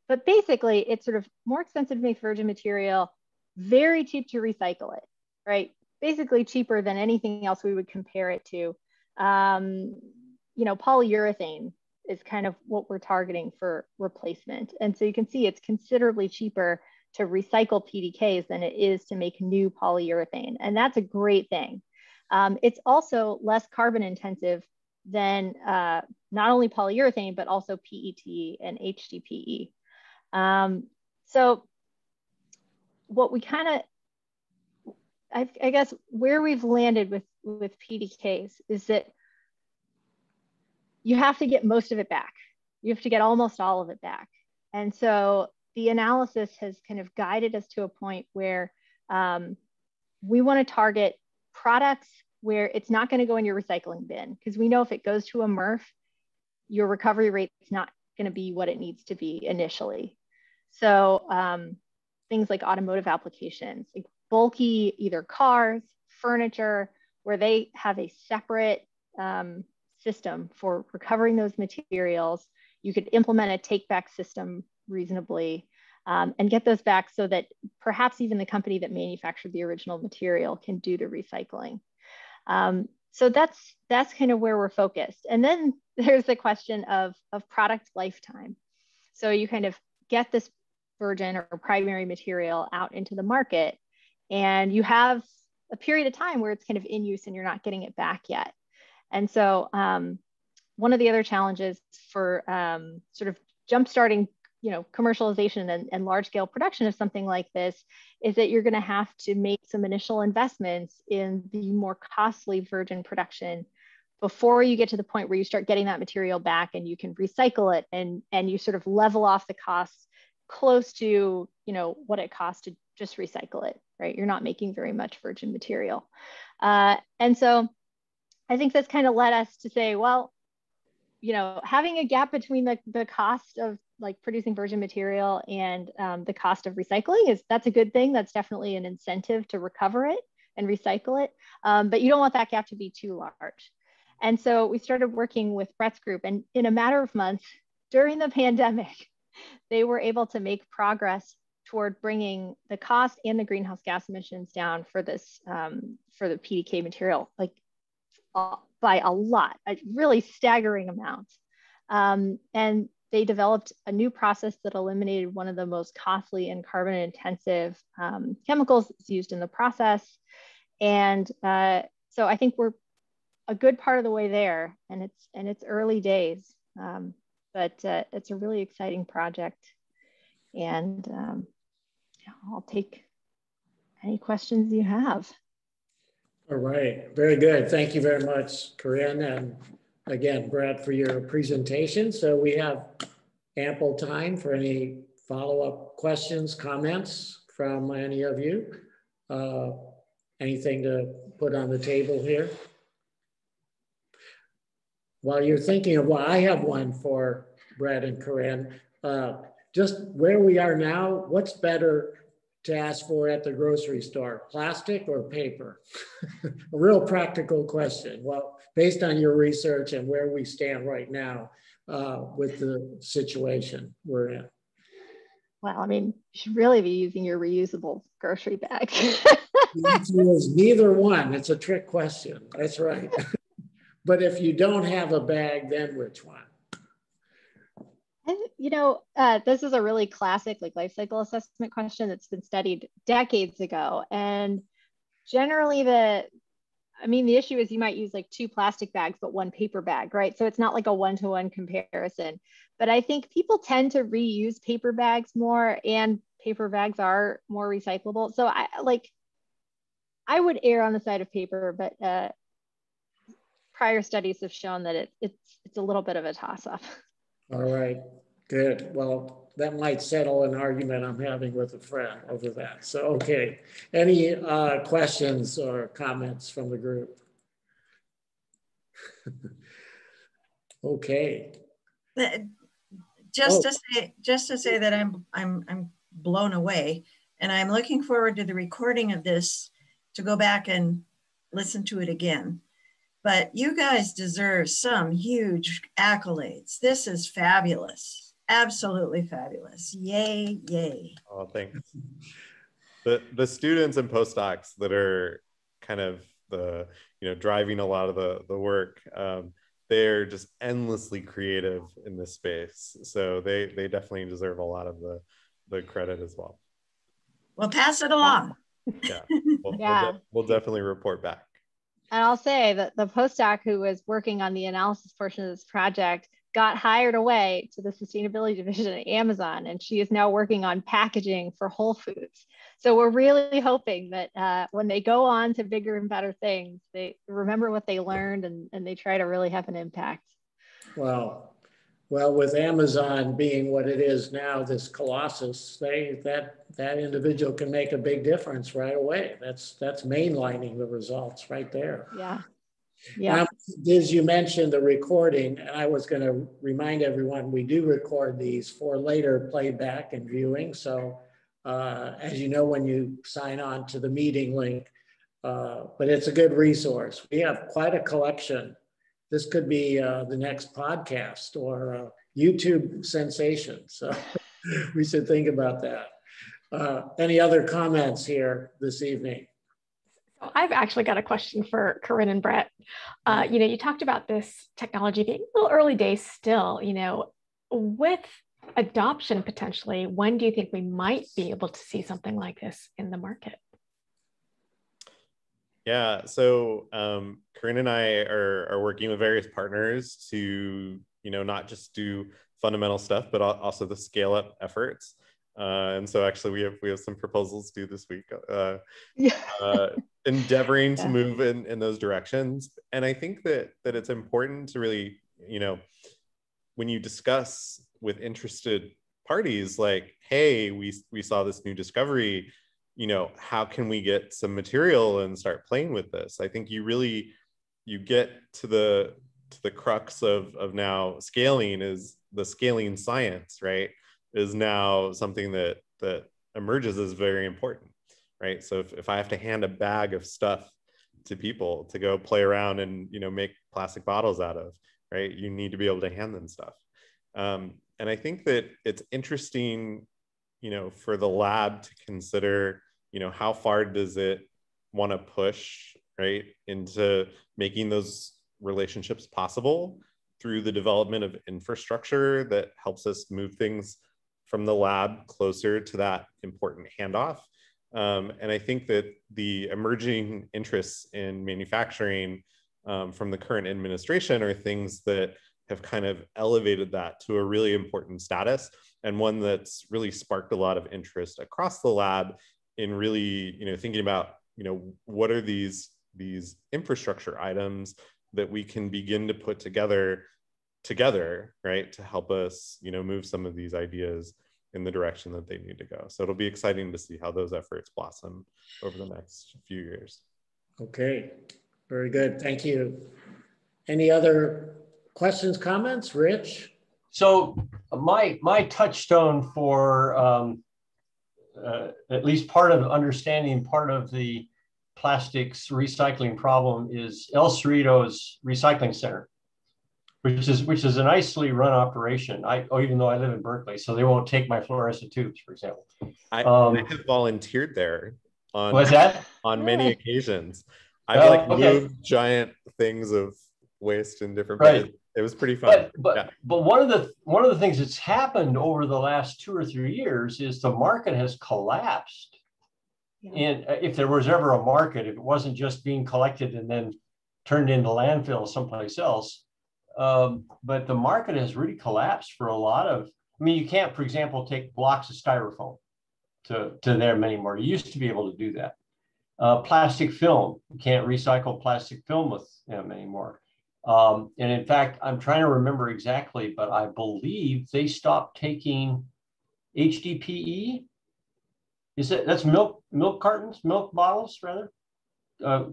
D: But basically, it's sort of more expensive to make virgin material, very cheap to recycle it, right? Basically cheaper than anything else we would compare it to. You know, polyurethane is kind of what we're targeting for replacement. And so you can see it's considerably cheaper to recycle PDKs than it is to make new polyurethane. And that's a great thing. It's also less carbon intensive than not only polyurethane, but also PET and HDPE. So what we kind of, I guess where we've landed with PDKs is that you have to get most of it back. You have to get almost all of it back. And so the analysis has kind of guided us to a point where we want to target products where it's not going to go in your recycling bin, because we know if it goes to a MRF, your recovery rate is not going to be what it needs to be initially. So things like automotive applications, like bulky, either cars, furniture, where they have a separate system for recovering those materials. You could implement a take back system reasonably and get those back so that perhaps even the company that manufactured the original material can do the recycling. So that's kind of where we're focused. And then there's the question of product lifetime. So you kind of get this virgin or primary material out into the market, and you have a period of time where it's kind of in use and you're not getting it back yet. And so one of the other challenges for sort of jumpstarting, you know, commercialization and large scale production of something like this is that you're going to have to make some initial investments in the more costly virgin production before you get to the point where you start getting that material back and you can recycle it and you sort of level off the costs close to, you know, what it costs to just recycle it, right? You're not making very much virgin material. And so I think that's kind of led us to say, well, you know, having a gap between the cost of like producing virgin material and the cost of recycling that's a good thing. That's definitely an incentive to recover it and recycle it. But you don't want that gap to be too large. And so we started working with Brett's group, and in a matter of months during the pandemic, they were able to make progress toward bringing the cost and the greenhouse gas emissions down for this, for the PDK material, like by a lot, a really staggering amount. And they developed a new process that eliminated one of the most costly and carbon intensive chemicals used in the process. And so I think we're a good part of the way there, and it's early days, but it's a really exciting project. And yeah, I'll take any questions you have.
B: All right, very good. Thank you very much, Corinne, and again, Brett, for your presentation. So we have ample time for any follow-up questions, comments from any of you. Anything to put on the table here? While you're thinking of, well, I have one for Brett and Corinne. Just where we are now, what's better to ask for at the grocery store, plastic or paper? A real practical question. Well, based on your research and where we stand right now with the situation we're in.
D: Well, I mean, you should really be using your reusable grocery bag.
B: The answer is neither one. It's a trick question. That's right. But if you don't have a bag, then which one?
D: And, you know, this is a really classic like life cycle assessment question that's been studied decades ago. And generally the issue is you might use like 2 plastic bags, but 1 paper bag, right? So it's not like a one-to-one comparison. But I think people tend to reuse paper bags more, and paper bags are more recyclable. So I would err on the side of paper, but prior studies have shown that it's a little bit of a toss-up.
B: All right, good. Well, that might settle an argument I'm having with a friend over that. So, okay. Any questions or comments from the group? Okay.
E: Just to say that I'm blown away, and I'm looking forward to the recording of this to go back and listen to it again. but you guys deserve some huge accolades. This is fabulous. Absolutely fabulous. Yay, yay.
G: Oh, thanks. The students and postdocs that are kind of the, driving a lot of the work, they're just endlessly creative in this space. So they definitely deserve a lot of the credit as well.
E: Well, pass it along.
G: Yeah,
D: Yeah.
G: We'll definitely report back.
D: And I'll say that the postdoc who was working on the analysis portion of this project got hired away to the sustainability division at Amazon, and she is now working on packaging for Whole Foods. So we're really hoping that when they go on to bigger and better things, they remember what they learned and they try to really have an impact.
B: Well, with Amazon being what it is now, this colossus, that individual can make a big difference right away. That's mainlining the results right there.
D: Yeah. Yeah.
B: Liz, you mentioned the recording, and I was going to remind everyone we do record these for later playback and viewing. So as you know, when you sign on to the meeting link, but it's a good resource. We have quite a collection. This could be the next podcast or YouTube sensation. So we should think about that. Any other comments here this evening?
H: So I've actually got a question for Corinne and Brett. You talked about this technology being a little early days still, with adoption potentially, when do you think we might be able to see something like this in the market?
G: Yeah, so Corinne and I are working with various partners to, not just do fundamental stuff, but also the scale up efforts. And so actually we have some proposals due this week, endeavoring to move in those directions. And I think that it's important to really, when you discuss with interested parties, like, hey, we saw this new discovery, how can we get some material and start playing with this? I think you get to the crux of now scaling is the scaling science, right? Is now something that emerges as very important, right? So if I have to hand a bag of stuff to people to go play around and make plastic bottles out of, right? You need to be able to hand them stuff. And I think that it's interesting, for the lab to consider, how far does it want to push, right, into making those relationships possible through the development of infrastructure that helps us move things from the lab closer to that important handoff. And I think that the emerging interests in manufacturing from the current administration are things that have kind of elevated that to a really important status, and one that's really sparked a lot of interest across the lab in really, thinking about, what are these infrastructure items that we can begin to put together, right, to help us, move some of these ideas in the direction that they need to go. So it'll be exciting to see how those efforts blossom over the next few years.
B: Okay, very good. Thank you. Any other questions, comments, Rich?
F: So my touchstone for at least part of understanding part of the plastics recycling problem is El Cerrito's recycling center, which is a nicely run operation. Even though I live in Berkeley, so they won't take my fluorescent tubes, for example.
G: I have volunteered there on many occasions. I've moved giant things of waste in different places. It was pretty fun.
F: But one of the things that's happened over the last 2 or 3 years is the market has collapsed. Yeah. And if there was ever a market, if it wasn't just being collected and then turned into landfill someplace else, but the market has really collapsed for a lot of. I mean, you can't, for example, take blocks of styrofoam to them anymore. You used to be able to do that. Plastic film, you can't recycle plastic film with them anymore. And in fact, I'm trying to remember exactly, but I believe they stopped taking HDPE. That's milk cartons, milk bottles rather, a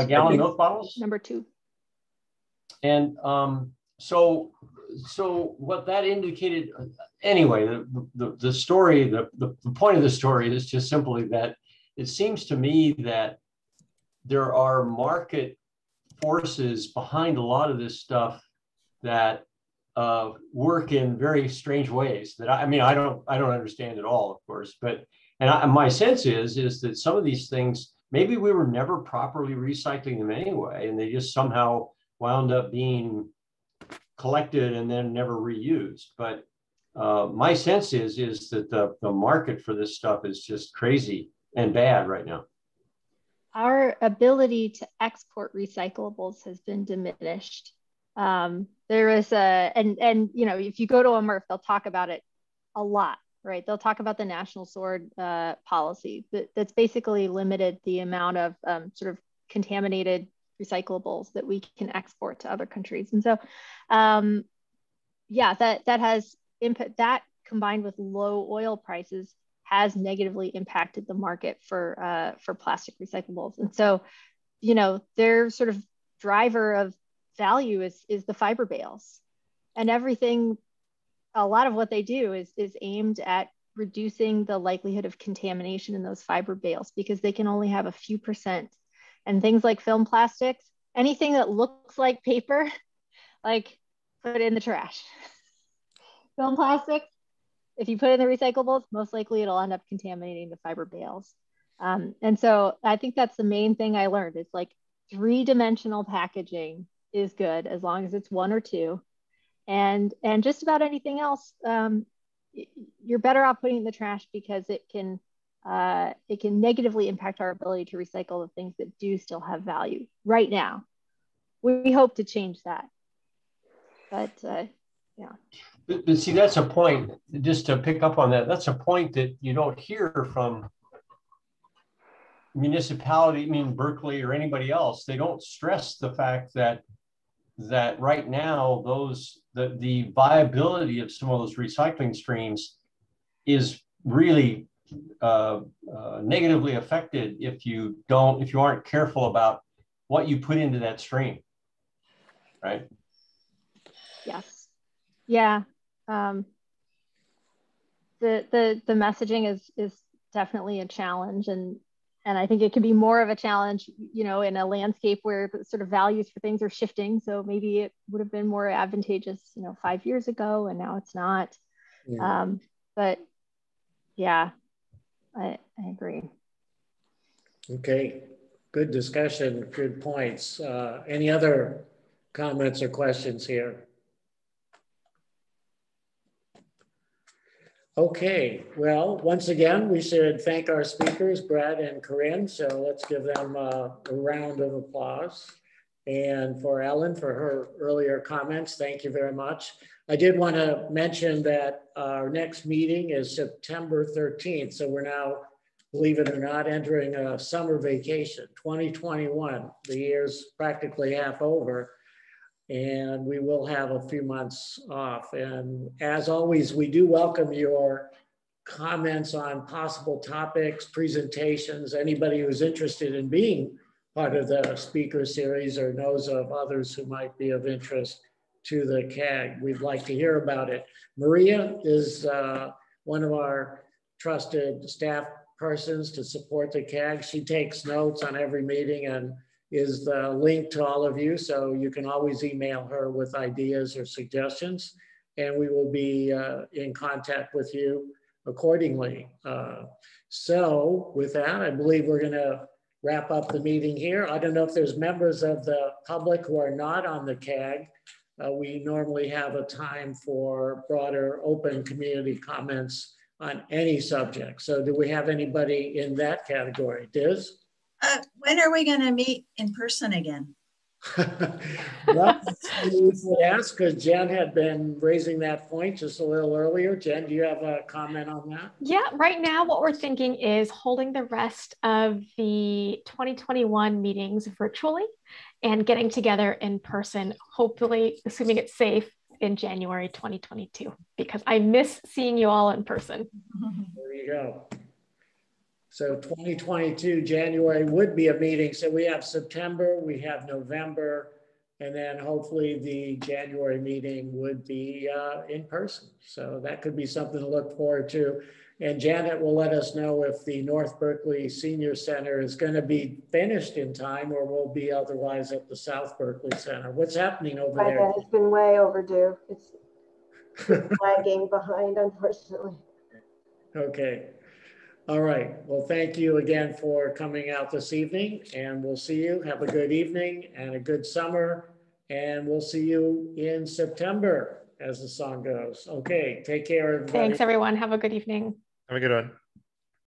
F: gallon milk bottles.
H: Number 2.
F: And so what that indicated, anyway, the story, the point of the story is just simply that it seems to me that there are market forces behind a lot of this stuff that work in very strange ways that I mean, I don't understand at all, of course, but, my sense is that some of these things, maybe we were never properly recycling them anyway, and they just somehow wound up being collected and then never reused. But my sense is that the market for this stuff is just crazy and bad right now.
D: Our ability to export recyclables has been diminished. There is and you know, if you go to a MRF, they'll talk about it a lot, right? They'll talk about the national sword policy that's basically limited the amount of sort of contaminated recyclables that we can export to other countries. And so, yeah, that has impact. That combined with low oil prices has negatively impacted the market for plastic recyclables. And so, you know, their sort of driver of value is the fiber bales, and everything. A lot of what they do is aimed at reducing the likelihood of contamination in those fiber bales, because they can only have a few %. And things like film plastics, anything that looks like paper, like put it in the trash. Film plastics, if you put it in the recyclables, most likely it'll end up contaminating the fiber bales. And so I think that's the main thing I learned. It's like 3-dimensional packaging is good as long as it's 1 or 2. And just about anything else, you're better off putting it in the trash, because it can negatively impact our ability to recycle the things that do still have value right now. We hope to change that, but yeah.
F: But see, that's a point, just to pick up on that, that's a point that you don't hear from municipality, I mean, Berkeley or anybody else. They don't stress the fact that right now, the viability of some of those recycling streams is really negatively affected if you aren't careful about what you put into that stream, right?
D: Yes. Yeah. The messaging is definitely a challenge, and I think it could be more of a challenge, you know, in a landscape where sort of values for things are shifting. So maybe it would have been more advantageous, you know, 5 years ago, and now it's not. Yeah. But yeah, I agree.
B: Okay, good discussion, good points. Any other comments or questions here? Okay, well, once again, we should thank our speakers, Brett and Corinne. So let's give them a round of applause. And for Ellen, for her earlier comments, thank you very much. I did want to mention that our next meeting is September 13th. So we're now, believe it or not, entering a summer vacation, 2021. The year's practically half over, and we will have a few months off. And as always, we do welcome your comments on possible topics, presentations, anybody who's interested in being part of the speaker series or knows of others who might be of interest to the CAG. We'd like to hear about it. Maria is one of our trusted staff persons to support the CAG. She takes notes on every meeting and is the link to all of you. So you can always email her with ideas or suggestions, and we will be in contact with you accordingly. So with that, I believe we're gonna wrap up the meeting here. I don't know if there's members of the public who are not on the CAG. We normally have a time for broader open community comments on any subject. So do we have anybody in that category? Diz?
E: When are we going to meet in person again?
B: Well, you would ask, because Jen had been raising that point just a little earlier. Jen, do you have a comment on that?
H: Yeah, right now what we're thinking is holding the rest of the 2021 meetings virtually and getting together in person, hopefully, assuming it's safe, in January 2022, because I miss seeing you all in person.
B: There you go. So 2022, January would be a meeting. So we have September, we have November, And then hopefully the January meeting would be in person. So that could be something to look forward to. And Janet will let us know if the North Berkeley Senior Center is going to be finished in time or will be otherwise at the South Berkeley Center. What's happening over there?
I: It's been way overdue. It's lagging behind, unfortunately.
B: Okay. All right. Well, thank you again for coming out this evening, and we'll see you. Have a good evening and a good summer, and we'll see you in September, as the song goes. Okay. Take care, everybody.
H: Thanks, everyone. Have a good evening.
G: Have a good one.